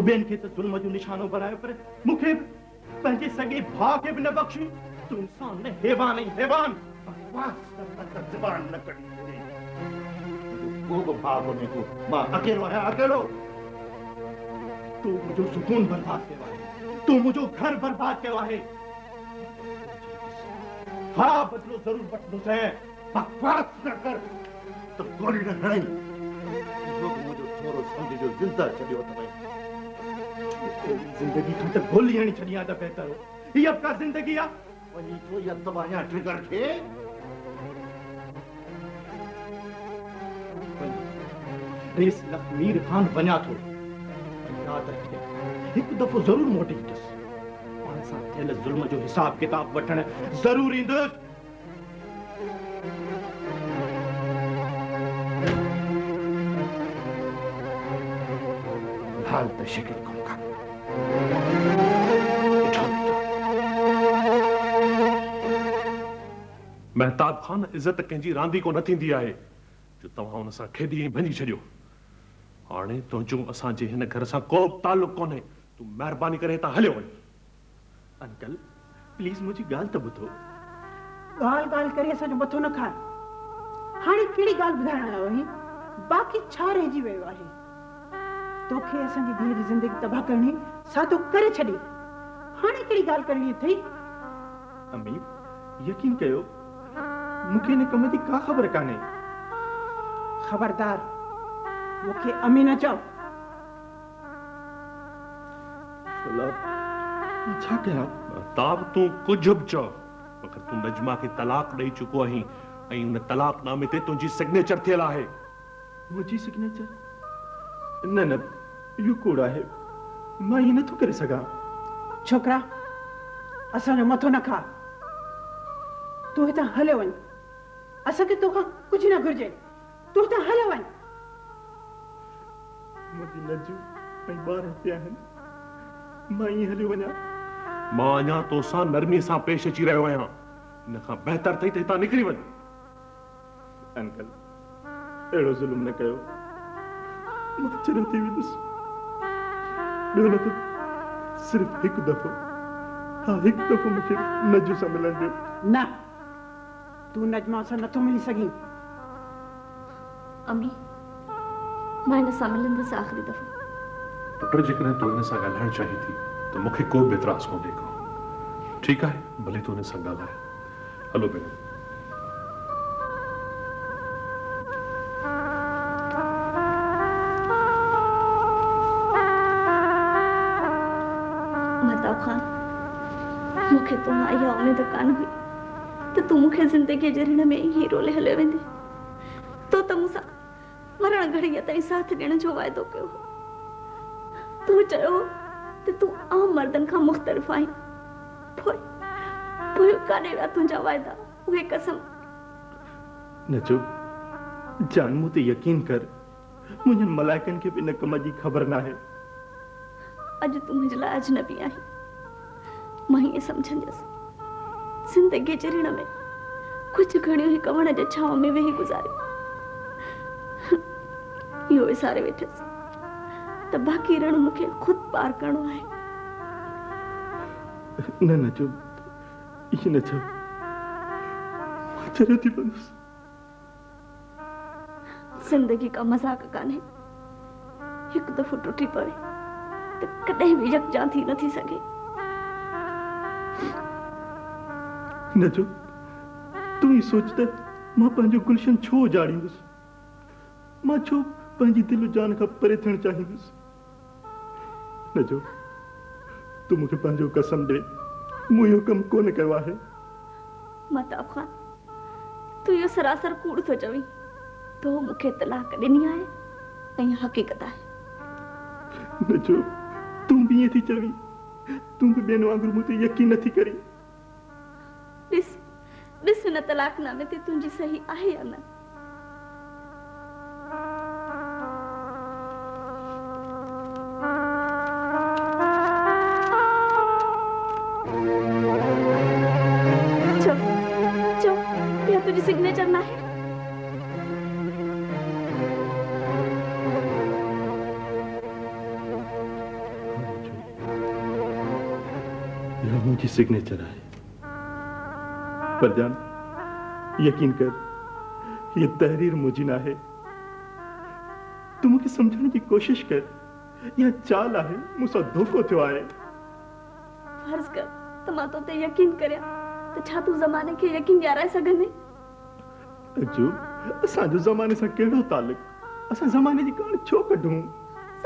बेन के तो जुल्म जो निशानो बनायो पर मुखे पंहिंजे सगे भाउ खे बि न बख्शी। तू इंसान ने हैवान नहीं हैवान। बकवास जुबान न कड़ी वो भाउ में को मां अकेलो है अकेलो। तू मुझो सुकून बर्बाद कयो है, तू मुझो घर बर्बाद कयो है। हाँ बदलो जरूर वठंदो से। बकवास न कर तो गोली न हणाई। लोग मुझो छोरो समझ जो जिंदा छड़ियो तवे। जिंदगी खां त गोली हणी छड़िया त बेहतर हो। ही अब का जिंदगी आ वही तो या तबाया ट्रिगर थे। रेस मीर खान बना थो। याद रखे एक दफो जरूर मोटी दस। पाण सां थियल जुल्म जो हिसाब किताब वठण जरूर ईंदुसि। हाल तो शिकिल कम का। महताब खान इज्जत कंहिंजी रांदी को न थींदी आहे जो तव्हां हुन सां खेॾी ऐं भञी छॾियो। हाणे तुंहिंजो असांजे हिन घर सां को ताल्लुक कोन्हे। तूं महिरबानी करे हितां हलियो वञ। अंकल प्लीज मुझी गाल तो बुधो। गाल गाल करे असांजो मथो न खा। हाणे कहिड़ी ॻाल्हि ॿुधाइण आयो आहीं? बाक़ी छा रहिजी वियो आहे? तोखे असांजी धीअ जी ज़िंदगी तबाह करणी सा तो करे छॾी। हाणे कहिड़ी ॻाल्हि करणी अथई? अम्मी यकीन कयो मूंखे हिन कम जी का ख़बर कान्हे। खबरदार मूंखे अमी न चओ। छा कयां? ताब तूं कुझु बि चओ मगर तूं नजमा खे तलाक ॾेई चुको आहीं ऐं हुन तलाकनामे ते तुंहिंजी सिग्नेचर थियल आहे। मुंहिंजी सिग्नेचर? न न इहो कूड़ आहे। मां ईअं नथो करे सघां। छोकरा असांजो मथो न खा। तू हितां हलियो वञ। असांखे तोखां कुझु न घुर्जे। तू हितां हलियो वञ। मुंहिंजी नजू ऐं ॿार हिते आहिनि। मां ईअं हलियो वञा? मां अञा तोसां नरमी सां पेश अची रहियो आहियां। इन खां बहितर अथई त हितां निकिरी वञ। अंकल अहिड़ो ज़ुल्म न कयो। मां चिर थी वेंदुसि। ॿियो न त सिर्फ़ हिकु दफ़ो। हाँ हिकु दफ़ो मूंखे नजू सां मिलण ॾियो। न तू नजमा सां नथो मिली सघीं। अम्मी मां हिन सां मिलंदसि आख़िरी दफ़ो। पुट जेकॾहिं तूं हिन सां ॻाल्हाइण चाहीं थी त मूंखे को बि एतिराज़ कोन्हे को। ठीकु आहे भले तूं हिन सां ॻाल्हाए। हलो भेण। महताब खान मूंखे तो मां इहा उम्मीद कान हुई त तूं मूंखे ज़िंदगी जे ऋण में ई रोले हले वेंदे। तो त मूंसां मरण घड़ीअ ताईं साथ ॾियण जो वाइदो कयो। तूं चयो त तूं आम मर्दनि खां मुख़्तलिफ़ आहीं। पोइ काॾे विया तुंहिंजा वाइदा उहे कसम? नजो जान मूं ते यकीन कर। मुंहिंजनि मलाइकनि खे बि इन कम जी ख़बर न आहे। अॼु तूं मुंहिंजे लाइ अजनबी आहीं। मां ईअं सम्झंदसि ज़िंदगी जे ऋण में कुझु घड़ियूं हिक वण जे छांव में वेही गुज़ारियूं। इहो विसारे वेठसि त बाक़ी ऋण मूंखे ख़ुदि पार करणो आहे। न नजो इहे न चओ। मां चरियो थी पवंदुसि। ज़िंदगी का मज़ाक कान्हे। हिकु दफ़ो टुटी पवे त कॾहिं बि यकजां थी नथी सघे। नजो तूं ही सोच त मां पंहिंजो गुलशन छो उजाड़ींदुसि। मां छो पंहिंजी दिल जान खां परे थियणु चाहींदुसि। नजो तूं मूंखे पंहिंजो कसम ॾे। मूं इहो कमु कोन कयो आहे। महताब खान तूं इहो सरासर कूड़ थो चवीं। तो मूंखे तलाक ॾिनी आहे ऐं हक़ीक़त आहे। नजो तूं बि ईअं थी चवीं। तूं बि ॿियनि वांगुरु मूं ते यकीन नथी करीं। ॾिस हिन तलाकनामे ते तुंहिंजी सही आहे या न? चो इहा तुंहिंजी सिग्नेचर न आहे? मुझी सिग्नेचर है। पर जान यकीन कर, ये तहरीर मुझी ना है। तू मुझे समझने की कोशिश कर, यह चाल है मुसा धोखो थियो आहे। फर्ज कर त मां तो ते यकीन करया त छा तू ज़माने के यकीन ॾियाराए सघंदे? जो असां जो ज़माने सां कहिड़ो तालुक? असां ज़माने जी कहाणी छो कढूं?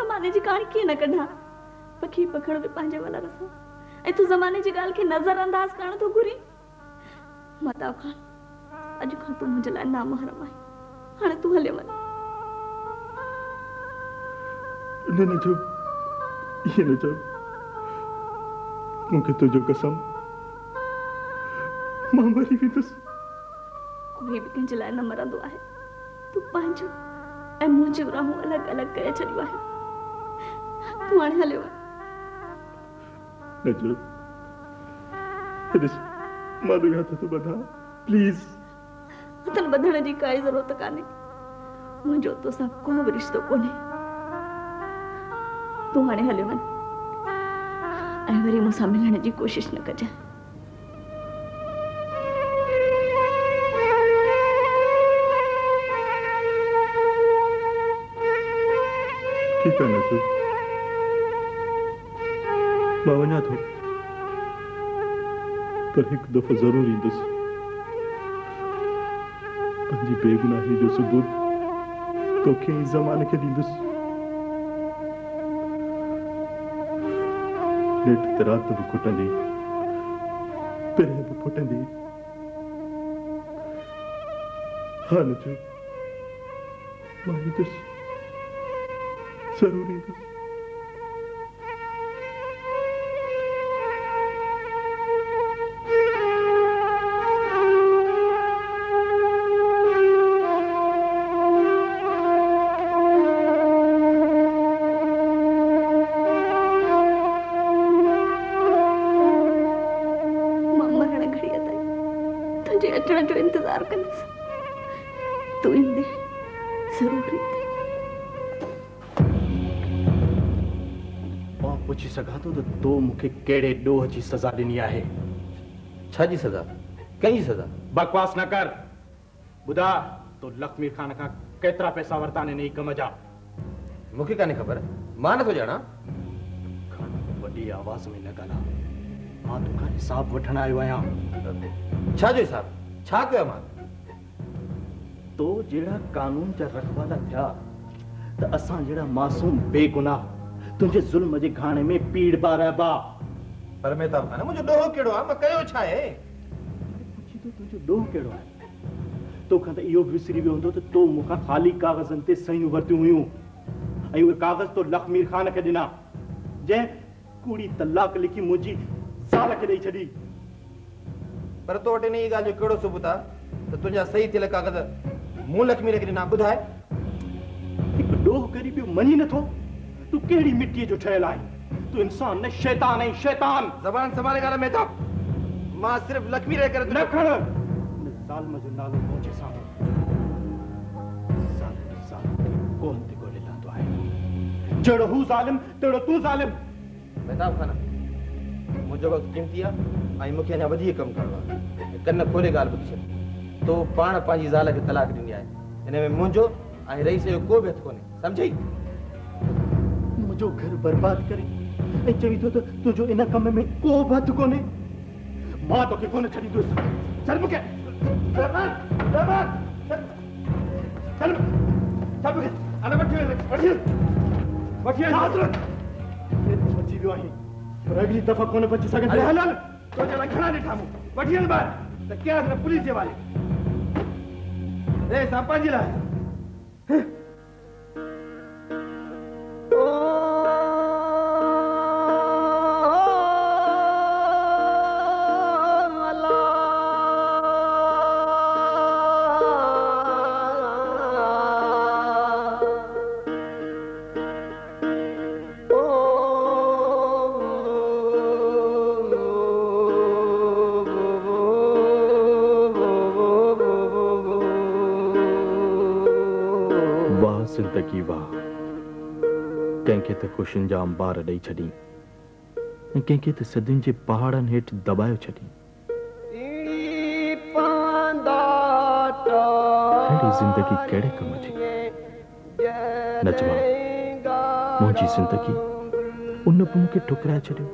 ज़माने जी कहाणी कीअं न कढां? पखी पखड़ में पंहिंजे वलर सां ऐं तू ज़माने जी ॻाल्हि खे नज़रअंदाज करण थो घुरी। मताब खान, अॼु खां तू मुंहिंजे लाइ नामहरम आहीं। हाणे तू हले वञ। न जो ये न जो मूंखे तुंहिंजो कसम, मां मरी वेंदुसि। कोई बि कंहिंजे लाइ न मरंदो आहे। तू पंहिंजो ऐं मुंहिंजो राहूं अलॻि अलॻि करे छॾियो आहे। तू हाणे हले वञ। न जो ॾिस, मां तुंहिंजा हथ थो ॿधां, प्लीज़। हथनि ॿधण जी काई ज़रूरत कान्हे। मुंहिंजो तोसां को बि रिश्तो कोन्हे। तू हाणे हले वञ ऐं वरी मूंसां मिलण जी कोशिश न कजांइ। ठीक है नजू, मां वञा थो, पर हिकु दफ़ो ज़रूर ईंदुसि। पंहिंजी बेगुनाही जो सबूत तोखे इस ज़माने खे ॾींदुसि। नेठ ते रात भी खुटंदी, पिरे भी फुटंदी। हाँ नजू, मां ईंदुसि, ज़रूर ईंदुसि। अचण जो इंतजार कंदसि। तू ईंदे ज़रूर ईंदे। मां पुछी सघां थो त तो मूंखे कहिड़े ॾोह जी सज़ा ॾिनी आहे? छा जी सज़ा? कंहिंजी सज़ा? बकवास न कर। ॿुधा, तो लखमीर खान खां केतिरा पैसा वरिता आहिनि इन कम जा? मूंखे कान्हे ख़बर, मां नथो ॼाणा। वॾी आवाज़ में न ॻाल्हा, मां तोखां हिसाब वठण आयो आहियां। छा जो हिसाब? छा कयो मां? तो जहिड़ा कानून जा रखवाला थिया त असां जहिड़ा मासूम बेगुनाह तुंहिंजे ज़ुल्म जे घाणे में पीड़ पा रहिबा। पर मेहताब खान, मुंहिंजो ॾोह कहिड़ो आहे? मां कयो छा आहे? पुछी तो तुंहिंजो ॾोह कहिड़ो आहे? तोखां त इहो बि विसरी वियो हूंदो त तो मूंखां ख़ाली कागज़नि ते सयूं वरितियूं हुयूं ऐं उहे कागज़ तो लखमीर खान खे ॾिना, जंहिं कूड़ी तलाक लिखी मुंहिंजी ज़ाल खे ॾेई छॾी। पर तो वटि इन ई ॻाल्हि जो कहिड़ो सबूत आहे त तुंहिंजा सही थियल कागज़ मूं लक्ष्मीर खे ॾिना? ॿुधाए। हिकु ॾोह करी ॿियो मञी नथो? तूं कहिड़ी मिटीअ जो ठहियल आहीं? तूं इंसान न शैतान आहीं, शैतान। ज़बान संभाले ॻाल्हि मेहताब। मां सिर्फ़ लक्ष्मीर जे करे न खण ज़ालिम जो नालो मुंहिंजे साम्हूं। ज़ालिम कोन ते ॻोल्हे लहंदो आहे। जहिड़ो हू ज़ालिम तहिड़ो तूं ज़ालिम। मेहताब खान, मुंहिंजो वक़्तु क़ीमती आहे ऐं मूंखे अञा वधीक कमु करणो आहे। कन खोले ॻाल्हि ॿुधी छॾ। तो पाण पंहिंजी ज़ाल खे तलाक ॾिनी आहे। हिन में मुंहिंजो ऐं रईस जो को बि हथु कोन्हे, सम्झई? मुंहिंजो घर बर्बाद करे ऐं चवी थो त तुंहिंजो इन कम में को बि हथु कोन्हे। मां तोखे कोन छॾींदुसि। चल मूंखे बची वियो आहीं, पर अगली दफ़ा कोन बची सघंदे। हल हल, तो जरा घणा ॾिठा मूं। वठी हल ॿाहिरि त कयां न पुलिस जे वाले। ए सापा जी लाइ जिंदगी वाह, कंहिंखे त ख़ुशियुनि जा अंबार ॾेई छॾी कंहिंखे त सदियुनि जे पहाड़नि हेठि दॿायो छॾी। अहिड़ी ज़िंदगी कहिड़े कम जी? नजवा, मुंहिंजी ज़िंदगी उन बि मूंखे ठुकराए छॾियो।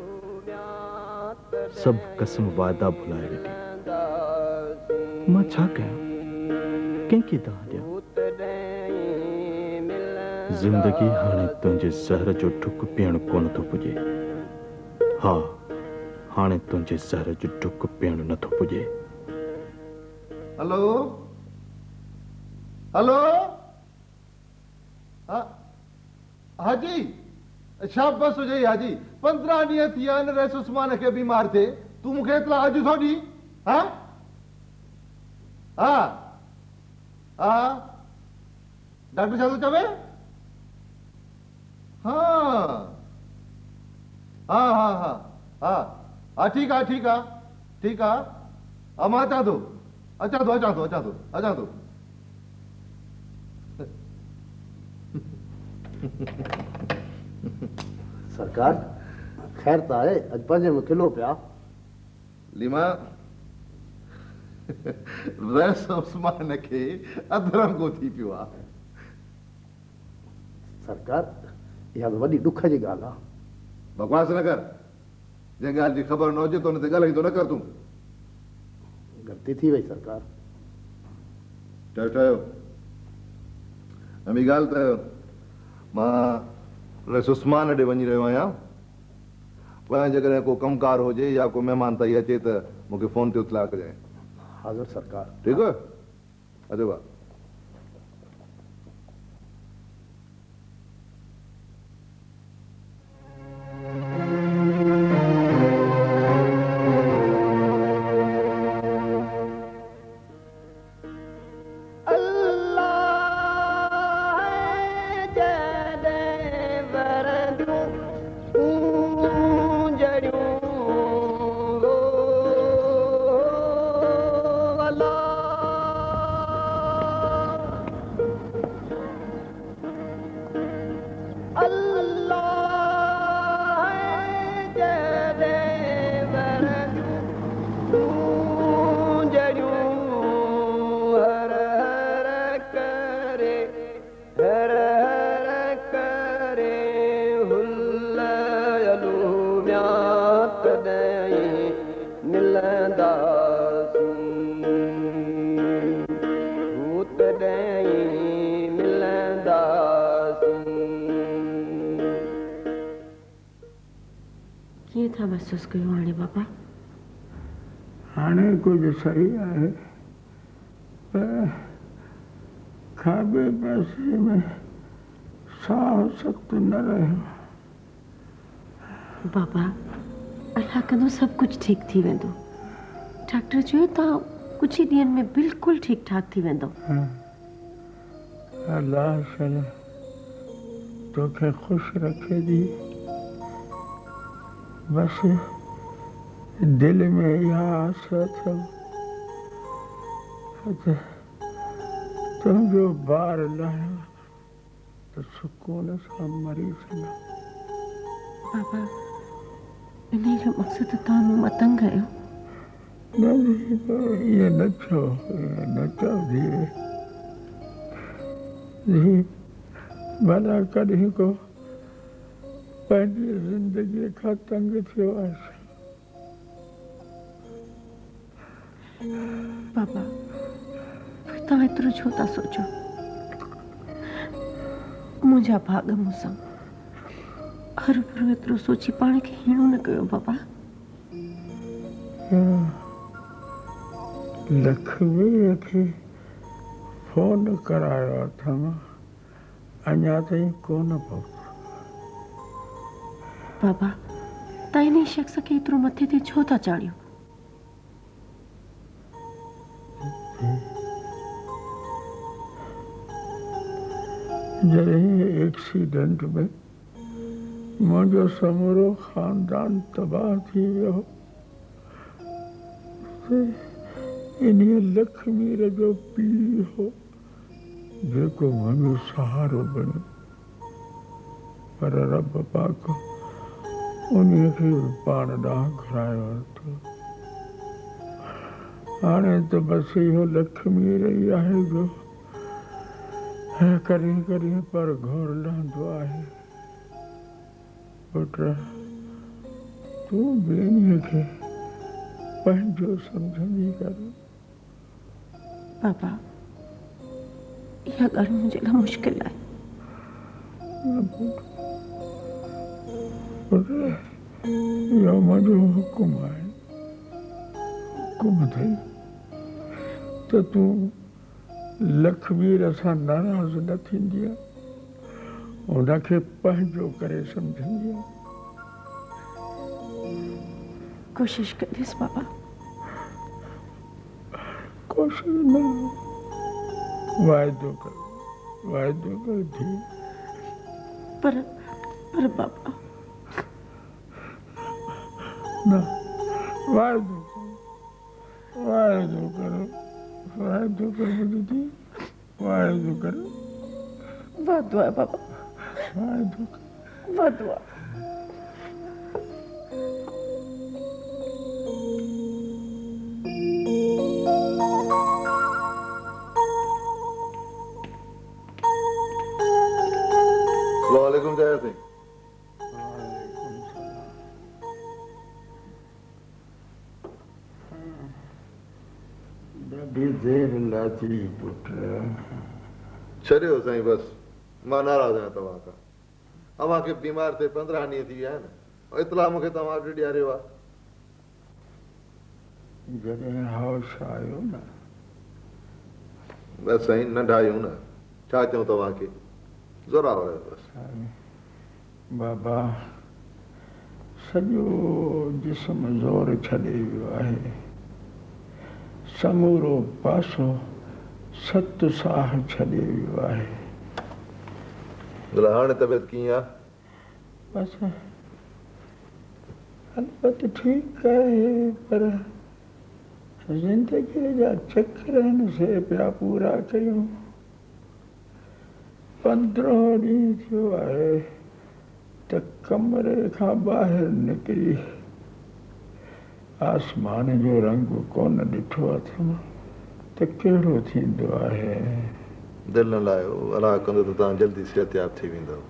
सभु कसम वाइदा भुलाए वेठी। मां छा कयां? कंहिंखे दाह ॾियां? ज़िंदगी हाणे तुंहिंजे ज़हर जो ढुक पीअण कोन थो पुॼे। हा, हाणे तुंहिंजे ज़हर जो ढुक पीअण नथो पुॼे। हेलो हेलो, हाजी शाबाश हुजे हाजी। 15 ॾींहं थी विया आहिनि रईस उस्मान खे बीमार थिए, तूं मूंखे इतला अॼु थो ॾी? हा हा हा, डॉक्टर छा थो चवे? हा हा हा हा हा हा, ठीकु आहे ठीकु आहे ठीकु आहे। हा, मां अचां थो अचां थो अचां थो अचां थो अचां थो। सरकार ख़ैर त आहे, अॼु 5 में किलो पिया। लीमा, रईस उस्मान खे अधरंगो थी पियो आहे। सरकार इहा त वॾी ॾुख जी ॻाल्हि आहे। बकवास न कर। जंहिं ॻाल्हि जी ख़बर न हुजे त हुन ते ॻाल्हाईंदो न कर तूं। ग़लती थी वई सरकार। ठहियो ॿी ॻाल्हि त मां रईस उस्मान ॾे वञी रहियो आहियां। पोयां जेकॾहिं को कमकार हुजे या को महिमान ताईं अचे त मूंखे फ़ोन ते इतला कजांइ। हाज़िर सरकार। ठीकु आहे, अचो भाउ। कीअं था महसूस कयो हाणे बाबा? हाणे कुछ सही आहे, पर खाॿे पासे में साह सख़्तु न रहियो। बाबा, अल्लाह कंदो सभु कुझु ठीकु थी वेंदो। डॉक्टर चयो तव्हां कुझु ई ॾींहंनि में बिल्कुलु ठीकु ठाक थी वेंदो। अल्लाह शल तोखे ख़ुशि रखे थी। बस दिल में इहा आस अथव त तुंहिंजो ॿार लहियो त सुकून सां मरी सघां। बाबा, इन जो मक़सदु तव्हां मूं मां तंग आहियो? न इएं न चओ, न चओ धीअ। भला कॾहिं को पंहिंजी ज़िंदगीअ खां तंग थियो आहे? बाबा, तव्हां एतिरो छो था सोचो? मुंहिंजा भाग मूंसां हर भरो एतिरो सोची पाण खे हीणो न कयो बाबा। लक्ष्मीअ खे फोन करायो अथमि, अञा ताईं कोन पहुतो। बाबा, तव्हां इन शख़्स खे एतिरो मथे ते छो था चाढ़ियो? जॾहिं एक्सीडेंट में मुंहिंजो समूरो ख़ानदान तबाह थी वियो, इन्हीअ लक्ष्मीअ जो पीउ हो जेको मुंहिंजो सहारो बणियो। पर रब पाक उन्हीं खे पाण ॾांहुं घुरायो वरितो। हाणे त बसि इहो लक्ष्मी रही आहे जो कॾहिं कॾहिं पर घोर लहंदो आहे। पुट तूं ॿिन्ही खे पंहिंजो सम्झंदी कर। पापा इहा ॻाल्हि मुंहिंजे लाइ मुश्किल आहे। पुट इहो मुंहिंजो हुकुम आहे। हुकुम अथई त तूं लखबीर सां नाराज़ न थींदी आहे, उनखे पंहिंजो करे सम्झंदी आहे। कोशिश कंदीसि पापा। कोशिश न, वाइदो कर थी। पर पापा न, वाइदो कर मुंहिंजी थी, वाइदो कर। वादो आहे पापा, वाइदो कर। वादो आहे। अस्सलामुअलैकुम जाया सिंह। ॾाढी देरि लाथी पुट। छॾियो साईं, बसि मां नाराज़ आहियां तव्हां खां। अव्हां खे बीमार थिए 15 ॾींहं थी विया आहिनि, इतला मूंखे तव्हां वटि ॾियारियो आहे। जॾहिं होश आयो न। बसि साईं, नंढा आहियूं न, छा चऊं तव्हांखे, ज़ोरावर आहियो बसि। बाबा सॼो जिस्म ज़ोर छॾे वियो आहे, समूरो पासो सत साह छॾे वियो आहे। हाणे तबियत कीअं आहे? बसि अलबत ठीकु आहे, पर ज़िंदगीअ जा चक्र आहिनि से पिया पूरा कयूं। 15 ॾींहं थियो आहे त कमरे खां ॿाहिरि निकिरी आसमान जो रंग कोन ॾिठो अथमि त कहिड़ो थींदो आहे। दिलि न लायो, अलाह कंदो त तव्हां जल्दी सिहतयाब थी वेंदव।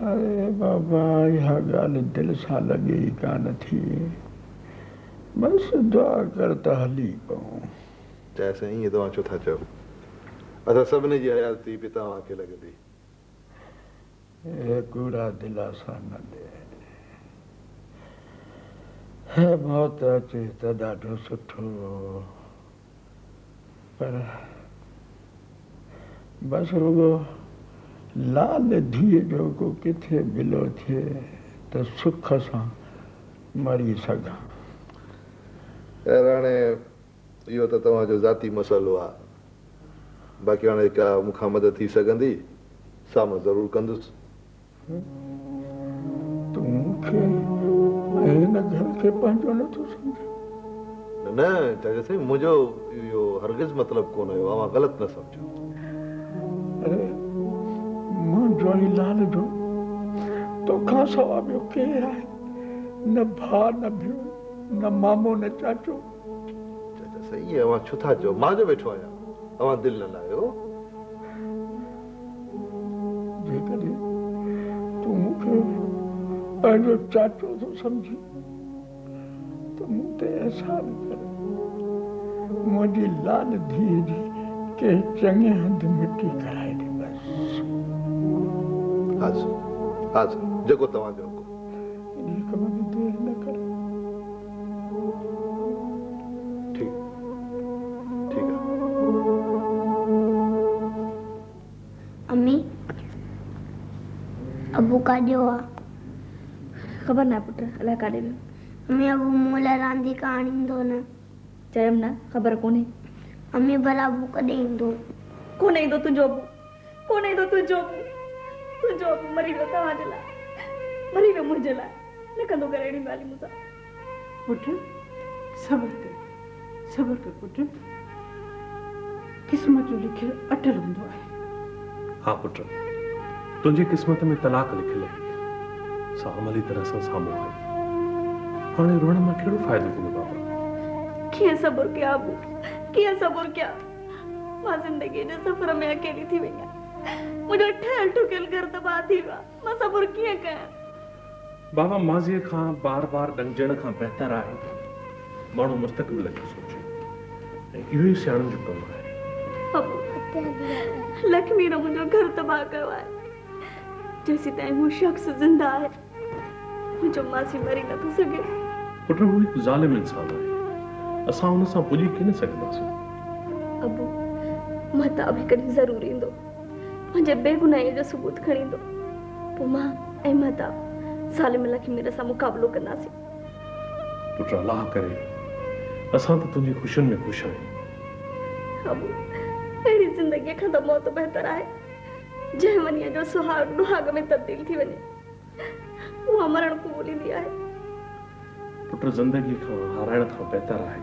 अरे बाबा इहा ॻाल्हि दिलि सां लॻे ई कान थी। बसि दुआ कर त हली पऊं। चाहे साईं ईअं तव्हां छो था चओ, असां सभिनी जी हयाती बि तव्हांखे लॻंदी। हे कूड़ा दिलासा न ॾे। हे मौत अचे त ॾाढो सुठो, पर बसि रुगो लाल धीअ जो को किथे बिलो थिए त सुख सां मरी सघां। ख़ैर हाणे इहो त तव्हांजो ज़ाती मसइलो आहे, बाक़ी हाणे का मूंखां मदद थी सघंदी सा मां ज़रूरु कंदुसि। तूं मूंखे हिन घर खे पंहिंजो नथो सम्झे? न चाचा साईं, मुंहिंजो इहो हरगिज़ मतिलबु कोन हुयो, अव्हां ग़लति न सम्झो। अरे मुंहिंजो ई लाल जो तोखां सवा ॿियो केरु आहे? न भाउ न भेण, न मामो न चाचो। चाचा साईं इहे अव्हां छो था चओ, मां जो वेठो आहियां, अव्हां दिलि न लायो। जेकॾहिं तूं मूंखे पंहिंजो चाचो थो सम्झी त मूं ते अहसान कर। मुंहिंजी लाल धीअ जी के चङे हंधि मिटी कराए ॾे बसि। हाज़िर जेको तव्हांजो हुकुम। इन कम में देरि न कर। ठीक है। अम्मी अबू काॾे हुआ? ख़बर ना पुट, अलाए काॾे वियो। अम्मी अबू मूं लाइ रांदि करणु ईंदो न? चयमि न, ख़बर कोन्हे। अम्मी भला अबू कॾहिं ईंदो? कोन ईंदो तुंहिंजो अबू, कोन ईंदो तुंहिंजो अबू। तुंहिंजो अबू मरी वियो तव्हांजे लाइ, मरी वियो मुंहिंजे लाइ। न कंदो करे अहिड़ी ॻाल्हि मूंसां। पुट सब्र कर पुट। क़िस्मत जो लिखियल अटल हूंदो आहे। हाँ पुट, तुंहिंजी क़िस्मत में तलाक लिखियल आहे, सा अमली तरह सां साम्हूं आहे। हाणे रोण मां कहिड़ो फ़ाइदो थींदो बाबा? कीअं सब्र कयां अबू, कीअं सब्र कयां? मां ज़िंदगी जे सफ़र में अकेली थी वई आहियां। मुंहिंजो ठहियल ठुकियल घर तबाह थी वियो आहे। मां सब्र कीअं कयां? बाबा माज़ीअ खां बार बार ॾंगजण खां बहितर आहे माण्हू मुस्तक़बिल जो सोचे ऐं इहो ई सियाणनि जो कमु आहे। अबू, लक्ष्मी ने मुंहिंजो घर तबाह कयो आहे। जेसीं ताईं हू शख़्स ज़िंदा आहे मुंहिंजो मासी मरी नथो सघे। पुट हू हिकु ज़ालिम इंसान आहे, असां हुन सां पुॼी कीन सघंदासीं। अबू, महताब हिकड़ी ज़रूर ईंदो, मुंहिंजे बेगुनाही जो सबूत खणी ईंदो। पोइ मां ऐं महताब ज़ालिम लक्ष्मी सां मुक़ाबिलो कंदासीं। पुट अलाह करे असां त तुंहिंजी ख़ुशियुनि में ख़ुशि आहियूं। अबू, अहिड़ी ज़िंदगीअ खां त मौत बहितर आहे जंहिं वञे जो सुहाग दुहाग में तब्दील थी वञे। उहा मरण क़बूलींदी आहे। पुट ज़िंदगी खां हाराइण खां बहितर आहे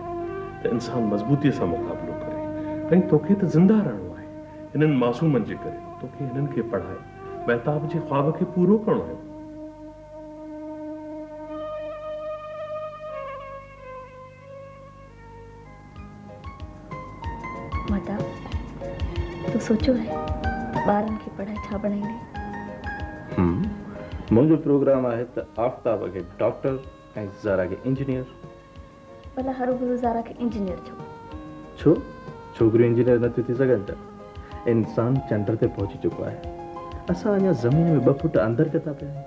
त इंसान मज़बूतीअ सां मुक़ाबिलो करे। ऐं तोखे त ज़िंदा रहणो आहे, हिननि मासूमनि जे करे तोखे हिननि खे पढ़ाए महताब जे ख्वाब खे पूरो करणो आहे। महताब, तूं सोचो है ॿारनि खे पढ़ाए छा बणाईंदे? मुंहिंजो प्रोग्राम आहे त आफ्ताब खे डॉक्टर ऐं ज़ारा खे इंजीनियर। भला हर ज़ारा खे इंजीनियर छो? छोकिरियूं इंजीनियर नथियूं थी सघनि छा? इंसान चंड ते पहुची चुको आहे, असां अञा ज़मीन में 2 फुट अंदरि पिया था पिया आहियूं।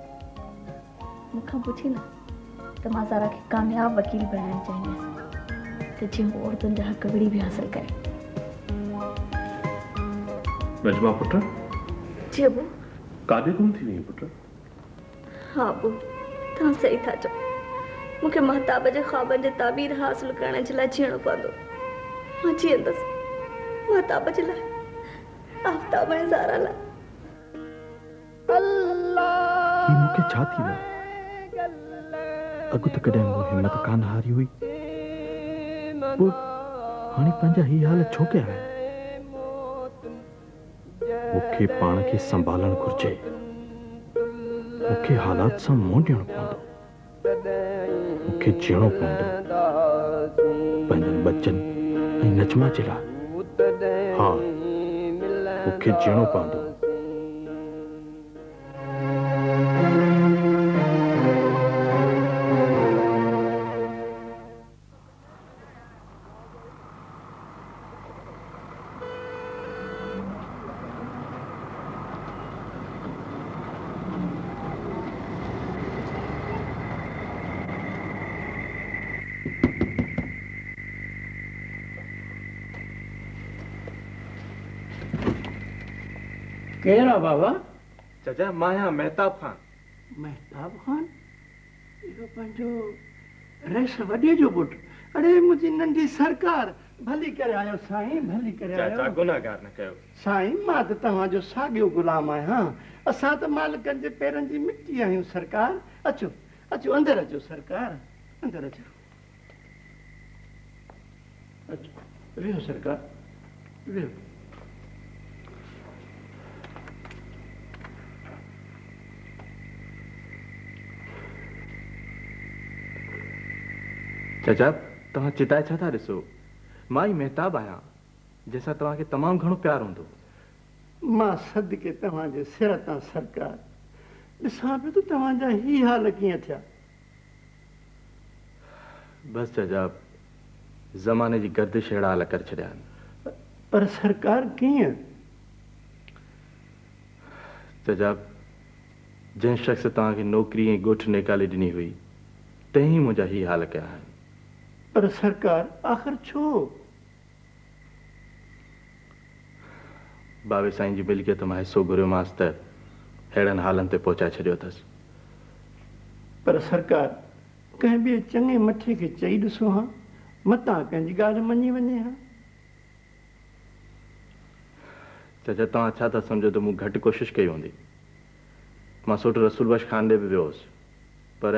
मूंखां पुछी न त मां ज़ारा खे कामयाब वकील बणाइणु चाहींदसि त जीअं हू औरतुनि जा हक़ ॿिड़ी बि हासिल करे। नजमा पुट, जी अबू। काॾे गुम थी वई पुट? हाँ अबू, तव्हां सही था चओ। मूंखे महताब जे ख्वाबनि जे ताबीर हासिल करण जे लाइ जीअणो पवंदो। मां जीअंदसि महताब जे लाइ, आफ्ताब ऐं ज़ारा लाइ। ही मूंखे छा थी वियो? अॻु त कॾहिं मूं हिम्मत कान हारी हुई, पोइ हाणे पंहिंजा ही हाल छो कया आहिनि? मूंखे पाण खे संभालणु घुर्जे, मूंखे हालात सां मुंहुं ॾियणो पवंदो, मूंखे जीअणो पवंदो पंहिंजनि बच्चनि ऐं नजमा जे लाइ। हाँ, मूंखे जीअणो पवंदो। केरा बाबा? चाचा मां आहियां महताब खान। महताब खान? इहो पंहिंजो रेस वॾे जो पुटु? अरे मुंहिंजी नंढी सरकार, भली करे आयो साईं, भली करे आयो। चाचा गुनाहगार न कयो साईं, मां त तव्हांजो साॻियो गुलाम आहियां। असां त मालिकनि जे पेरनि जी मिट्टी आहियूं सरकार। अचो अचो, अंदरि अचो सरकार, अंदरि अचो। अचो, वेहो सरकार, वेहो। चाचा, तव्हां चिताए छा था ॾिसो? मां ई महताब आहियां, जंहिंसां तव्हांखे तमामु घणो प्यार हूंदो। मां सदके तव्हांजे सिर तां सरकार, ॾिसां पियो त तव्हांजा ही हाल कीअं थिया। बसि चाचा, ज़माने जी गर्दिश अहिड़ा हाल करे छॾिया आहिनि। पर सरकार कीअं? चाचा, जंहिं शख़्स तव्हांखे नौकिरी ऐं ॻोठ निकाले ॾिनी हुई, तंहिं ई मुंहिंजा ही हाल कया आहिनि। पर सरकार आख़िर छो? बाबे साईं जी मिल्कियत मां हिसो घुरियोमांसि त अहिड़नि हालनि ते पहुचाए छॾियो अथसि। पर सरकार, कंहिं ॿिए चङे मथे खे चई ॾिसो हां, मतां कंहिंजी ॻाल्हि मञी वञे हां। चाचा, तव्हां छा था सम्झो त मूं घटि कोशिशि कई हूंदी? मां सोट रसूल बख्श खान ॾे बि वियो हुउसि, पर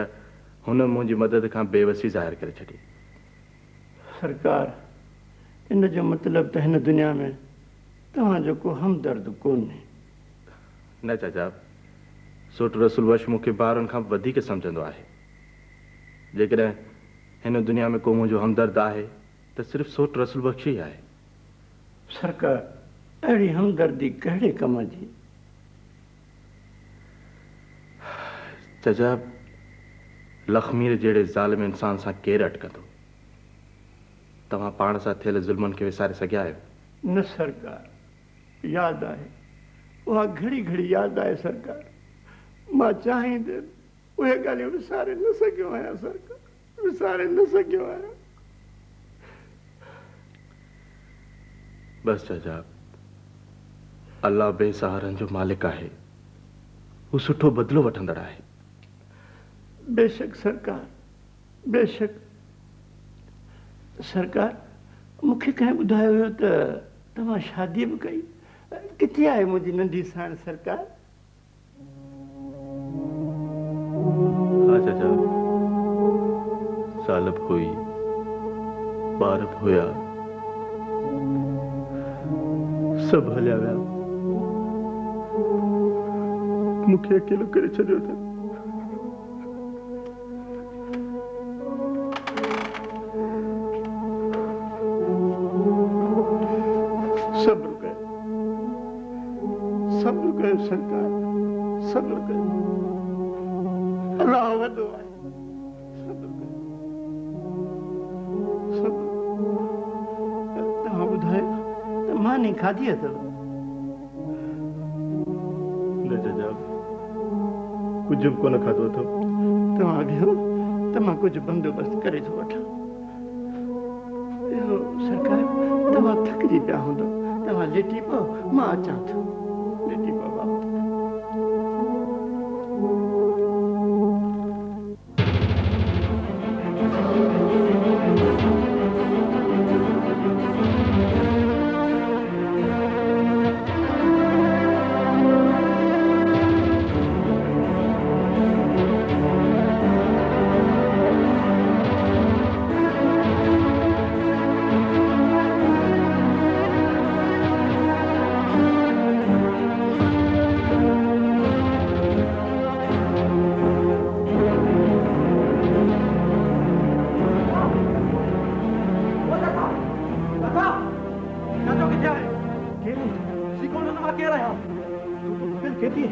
हुन मुंहिंजी मदद खां बेवसी ज़ाहिर करे छॾी। सरकार, इन जो मतिलबु त हिन दुनिया में तव्हांजो को हमदर्द कोन्हे। न चाचा, सोट रसूल बख्श मूंखे ॿारनि खां वधीक सम्झंदो आहे। जेकॾहिं हिन दुनिया में को मुंहिंजो हमदर्द आहे त सिर्फ़ु सोट रसूल बख्श ई आहे। सरकार अहिड़ी हमदर्दी कहिड़े कम जी? चाचा, लखमीर जहिड़े ज़ालिम इंसान सां केरु अटकंदो? तव्हां पाण सां थियल ज़ुल्मनि खे विसारे सघिया आहियो? न सरकार, यादि आहे, उहा घड़ी घड़ी यादि आहे सरकार। मां चाहींदे उहे ॻाल्हियूं विसारे न सघियो आहियां सरकार, विसारे न सघियो आहियां। बस चाचा, अल्लाह बेसहारनि जो मालिक आहे, हू सुठो बदिलो वठंदड़ आहे। बेशक सरकार, बेशक। सरकार, मूंखे कंहिं ॿुधायो हुयो त तव्हां शादी बि कई। किथे आहे मुंहिंजी नंढी साण सरकार? हा चाचा, साल बि हुई, ॿार बि हुया, सभु हलिया विया, मूंखे अकेलो करे छॾियो अथनि। सब्र कयो सरकार, सब्र कयो। अल्लाह वॾो आहे, सब्र कयो, सब्र। तव्हां ॿुधायो त मानी खाधी अथव? न चाचा, कुझु बि कोन खाधो अथव। तव्हां वियो त मां कुझु बंदोबस्तु करे थो वठां। इहो सरकार, तव्हां थकिजी पिया हूंदो, तव्हां लेटी पओ, मां अचां थो। लेटी पओ बाबा।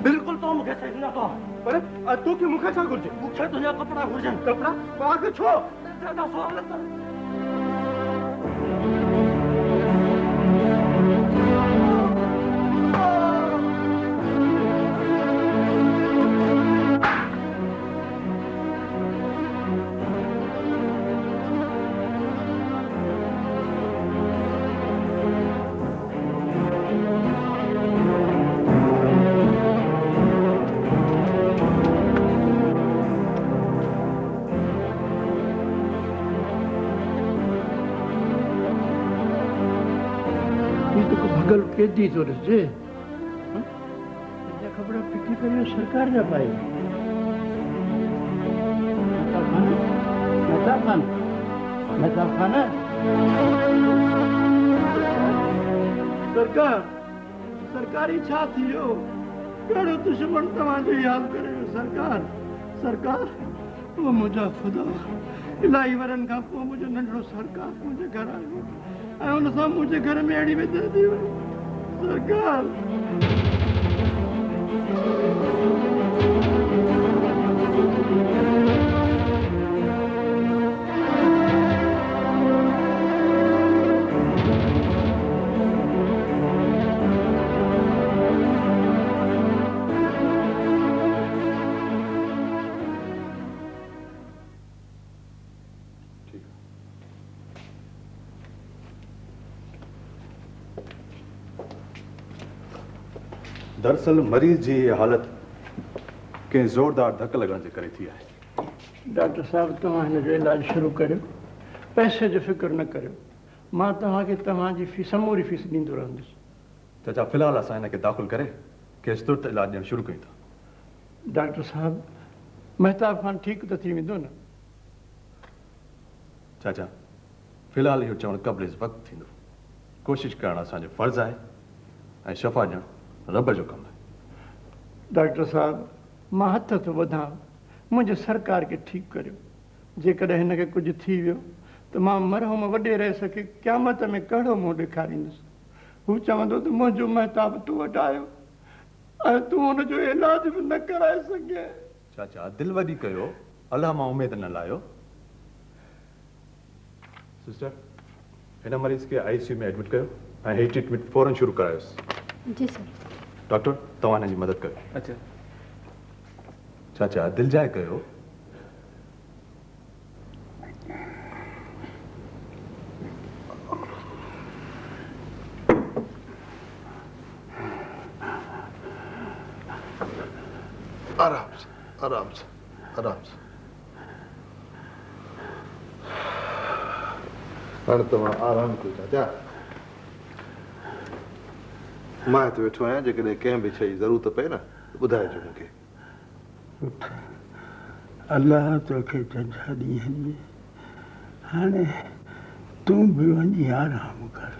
बिल्कुल तो मुखे सही न तो पर तू के मुखे छा घुर्जे? मुखे तुझा कपड़ा घुर्जन। कपड़ा पाग छो ज्यादा सवाल कर। भगल केदी तो ॾिसजे, कपड़ा फिटी करे सरकार जा पाए। मेहताब खान सरकार, सरकारी छा थियो? कहिड़ो दुश्मन तव्हांजो यादि करे सरकार? सरकार, वो मुंहिंजा ख़ुदा, इलाही वरनि खां पोइ मुंहिंजो नंढड़ो सरकार मुंहिंजे घर आयो ऐं उन सां मुंहिंजे घर में अहिड़ी बेदर्दी वई। सरकार, दरअसल मरीज जी ये हालत के जोरदार धक लगण जे करे थी आहे। डॉक्टर साहब, तव्हां हिन जो इलाज शुरू करियो, पैसे जो फिक्र न करियो। मां तव्हांखे तव्हांजी फीस, समूरी फीस ॾींदो रहंदुसि। चाचा, फिलहाल असां हिनखे दाख़िल करे केस तुर्त इलाज ॾियणु शुरू कयूं था। डॉक्टर साहब, मेहताब खान ठीकु त थी वेंदो न? चाचा, फिलहाल इहो चवणु क़ब्ल वक़्तु थींदो। कोशिशि करणु असांजो फ़र्ज़ु आहे ऐं शफ़ा ॾियणु रब जो कमु आहे। डॉक्टर साहब, मां हथ थो वधां, मुंहिंजे सरकार खे ठीकु करियो। जेकॾहिं हिनखे कुझु थी वियो त मां मरहम वॾे रहे सके क़यामत में कहिड़ो मुंहुं ॾेखारींदुसि। हू चवंदो त मुंहिंजो महताब तूं वटि आयो ऐं तूं हुनजो इलाज बि न कराए सघे। चाचा दिलि वॾी कयो, अलाह मां उमेद न लायो। सिस्टर, हिन मरीज़ खे ICU में एडमिट कयो ऐं हीअ ट्रीटमेंट फौरन शुरू करायोसि। जी सर। डॉक्टर तव्हां हिन जी मदद कयो। अच्छा चाचा दिलि जाए कयो। आराम से आराम से आराम से। हाणे तव्हां आराम कयो चाचा। मां हिते वेठो आहियां, जेकॾहिं कंहिं बि शइ जी ज़रूरत पए न ॿुधाइजो मूंखे। अलाह तोखे जंझा ॾींहं ॾिए, हाणे तूं बि वञी आराम कर।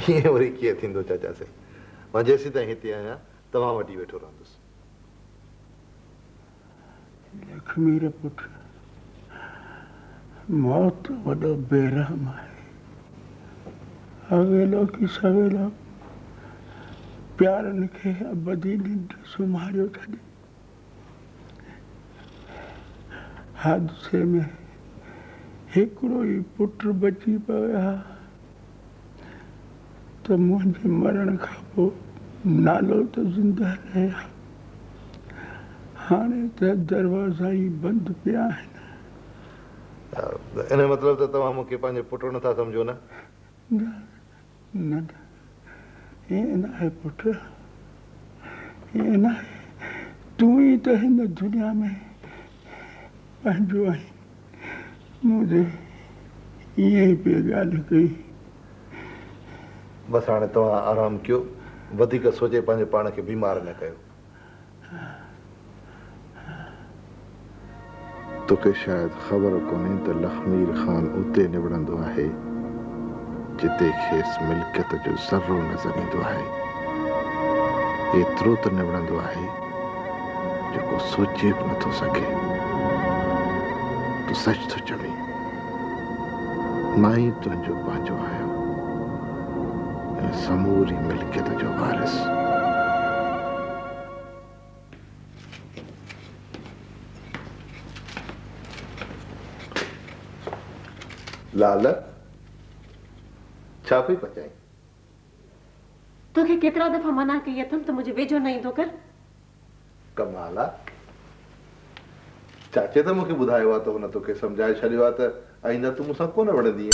ईअं वरी कीअं थींदो चाचा से? मां जेसीं ताईं हिते आहियां तव्हां वटि ई वेठो रहंदुसि। लक्ष्मी रे पुट, मौत वॾो बेरहम आहे। अवेलो की सवेलो प्यारनि खे अबदी निंड सुम्हारियो छॾे। हादसे में हिकिड़ो ई पुट बची पियो आहे त मुंहिंजे मरण खां पोइ नालो त ज़िंदा रहिया, हाणे त दरवाज़ा ई बंदि पिया आहिनि। इन मतिलब त तव्हां मूंखे पंहिंजे पुट नथा सम्झो न? न न ईअं न आहे पुट, ईअं न आहे। तूं ई त हिन दुनिया में पंहिंजो आहीं। मुंहिंजे ईअं ई पिए ॻाल्हि कई। बसि हाणे तव्हां आराम कयो, वधीक सोचे पंहिंजे पाण खे बीमार न कयो। तोखे शायदि ख़बर कोन्हे त लखमीर ख़ान उते निबड़ंदो आहे जिते खेसि मिल्कियत जो ज़र्रो नज़र ईंदो आहे। एतिरो त निबड़ंदो आहे जेको सोचे बि नथो सघे। तूं सच थो चवीं, मां ई तुंहिंजो पंहिंजो आहियां ऐं समूरी मिल्कियत जो वारिस। लाल छा पई पचाई? तोखे केतिरा दफ़ा मना कई अथमि त मुंहिंजे वेझो न ईंदो कर। कमाल आहे, चाचे त मूंखे ॿुधायो आहे त हुन तोखे सम्झाए छॾियो आहे त आईंदा तूं मूंसां कोन वणंदी।